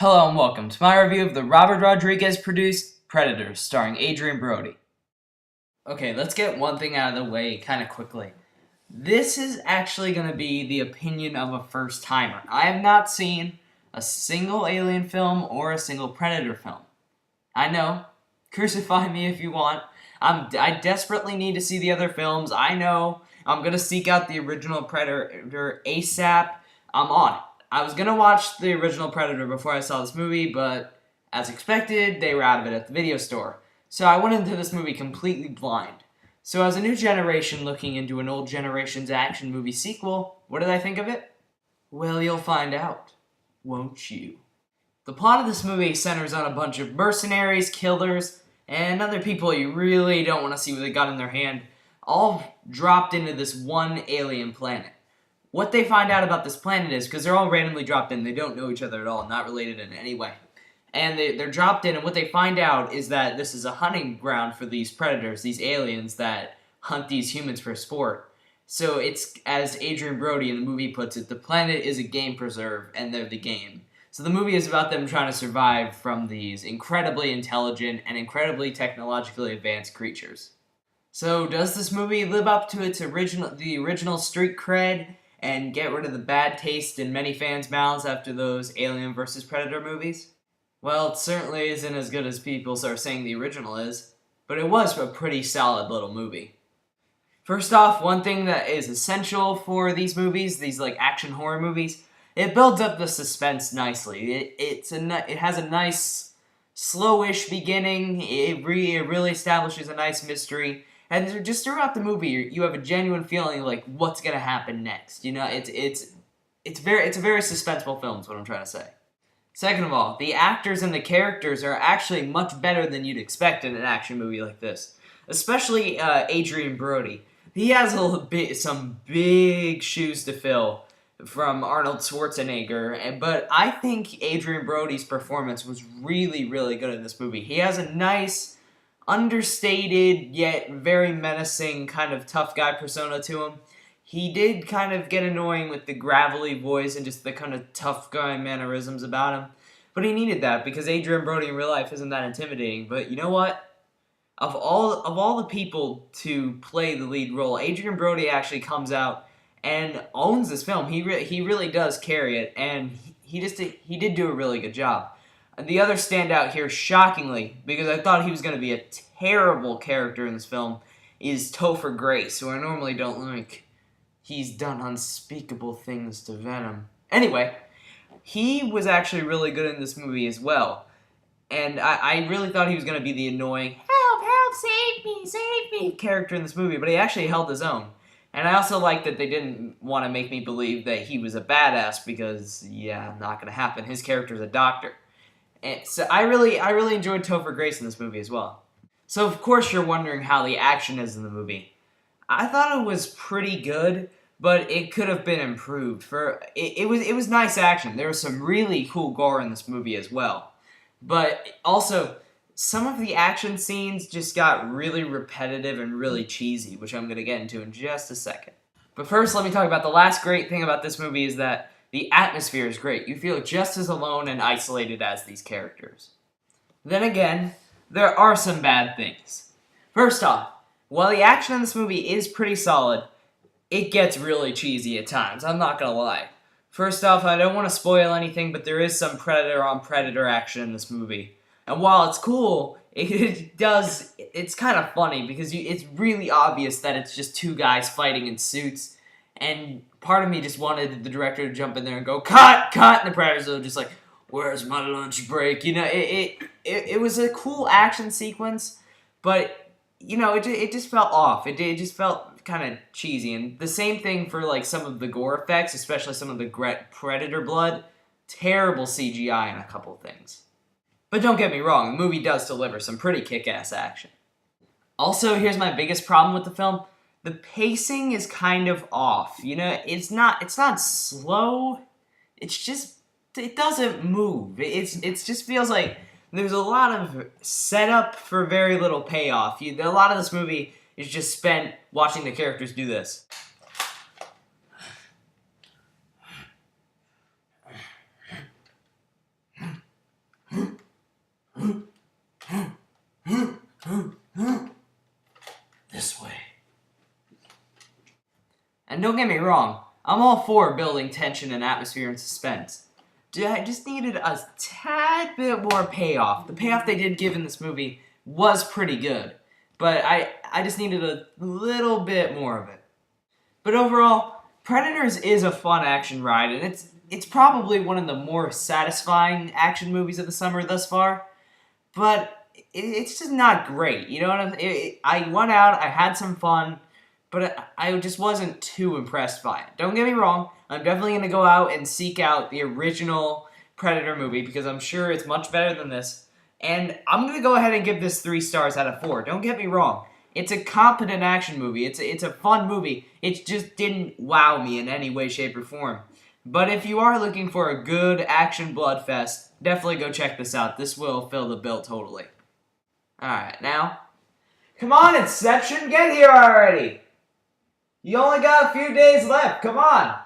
Hello and welcome to my review of the Robert Rodriguez-produced Predators, starring Adrien Brody. Okay, let's get one thing out of the way kind of quickly. This is actually going to be the opinion of a first-timer. I have not seen a single Alien film or a single Predator film. I know, crucify me if you want. I desperately need to see the other films. I know, I'm going to seek out the original Predator ASAP. I'm on it. I was going to watch the original Predator before I saw this movie, but as expected, they were out of it at the video store. So I went into this movie completely blind. So as a new generation looking into an old generation's action movie sequel, what did I think of it? Well, you'll find out, won't you? The plot of this movie centers on a bunch of mercenaries, killers, and other people you really don't want to see what they got in their hand, all dropped into this one alien planet. What they find out about this planet is, because they're all randomly dropped in, they don't know each other at all, not related in any way. And they're dropped in, and what they find out is that this is a hunting ground for these predators, these aliens that hunt these humans for sport. So it's, as Adrien Brody in the movie puts it, the planet is a game preserve, and they're the game. So the movie is about them trying to survive from these incredibly intelligent and incredibly technologically advanced creatures. So does this movie live up to its original street cred and get rid of the bad taste in many fans' mouths after those Alien vs. Predator movies? Well, it certainly isn't as good as people are saying the original is, but it was a pretty solid little movie. First off, one thing that is essential for these movies, these like action horror movies, it builds up the suspense nicely. It has a nice slowish beginning. It really establishes a nice mystery. And just throughout the movie, you have a genuine feeling like what's gonna happen next. You know, it's a very suspenseful film. Is what I'm trying to say. Second of all, the actors and the characters are actually much better than you'd expect in an action movie like this. Especially Adrien Brody. He has some big shoes to fill from Arnold Schwarzenegger, but I think Adrien Brody's performance was really, really good in this movie. He has a nice, understated yet very menacing kind of tough guy persona to him. He did kind of get annoying with the gravelly voice and just the kind of tough guy mannerisms about him. But he needed that because Adrien Brody in real life isn't that intimidating. But you know what? Of all the people to play the lead role, Adrien Brody actually comes out and owns this film. He really does carry it, and he did do a really good job. The other standout here, shockingly, because I thought he was going to be a terrible character in this film, is Topher Grace, who I normally don't like. He's done unspeakable things to Venom. Anyway, he was actually really good in this movie as well. And I really thought he was going to be the annoying, help, save me character in this movie, but he actually held his own. And I also like that they didn't want to make me believe that he was a badass because, yeah, not going to happen. His character's a doctor. And so I really enjoyed Topher Grace in this movie as well. So of course you're wondering how the action is in the movie. I thought it was pretty good, but it could have been improved. It was nice action. There was some really cool gore in this movie as well. But also, some of the action scenes just got really repetitive and really cheesy, which I'm going to get into in just a second. But first, let me talk about the last great thing about this movie is that the atmosphere is great. You feel just as alone and isolated as these characters. Then again, there are some bad things. First off, while the action in this movie is pretty solid, it gets really cheesy at times, I'm not gonna lie. First off, I don't want to spoil anything, but there is some Predator-on-Predator action in this movie. And while it's cool, it's kind of funny because it's really obvious that it's just two guys fighting in suits. And part of me just wanted the director to jump in there and go, cut, and the Predators are just like, where's my lunch break? You know, it was a cool action sequence, but, you know, it just felt off. It just felt kind of cheesy. And the same thing for, like, some of the gore effects, especially some of the Predator blood. Terrible CGI in a couple things. But don't get me wrong, the movie does deliver some pretty kick-ass action. Also, here's my biggest problem with the film. The pacing is kind of off. You know, it's not slow. It's just, it doesn't move. It just feels like there's a lot of setup for very little payoff. A lot of this movie is just spent watching the characters do this. And don't get me wrong, I'm all for building tension and atmosphere and suspense. I just needed a tad bit more payoff. The payoff they did give in this movie was pretty good, but I just needed a little bit more of it. But overall, Predators is a fun action ride, and it's probably one of the more satisfying action movies of the summer thus far. But it's just not great. You know what I went out, I had some fun, but I just wasn't too impressed by it. Don't get me wrong, I'm definitely going to go out and seek out the original Predator movie because I'm sure it's much better than this. And I'm going to go ahead and give this 3 stars out of 4. Don't get me wrong. It's a competent action movie. It's a fun movie. It just didn't wow me in any way, shape, or form. But if you are looking for a good action bloodfest, definitely go check this out. This will fill the bill totally. Alright, now, come on, Inception, get here already! You only got a few days left, come on!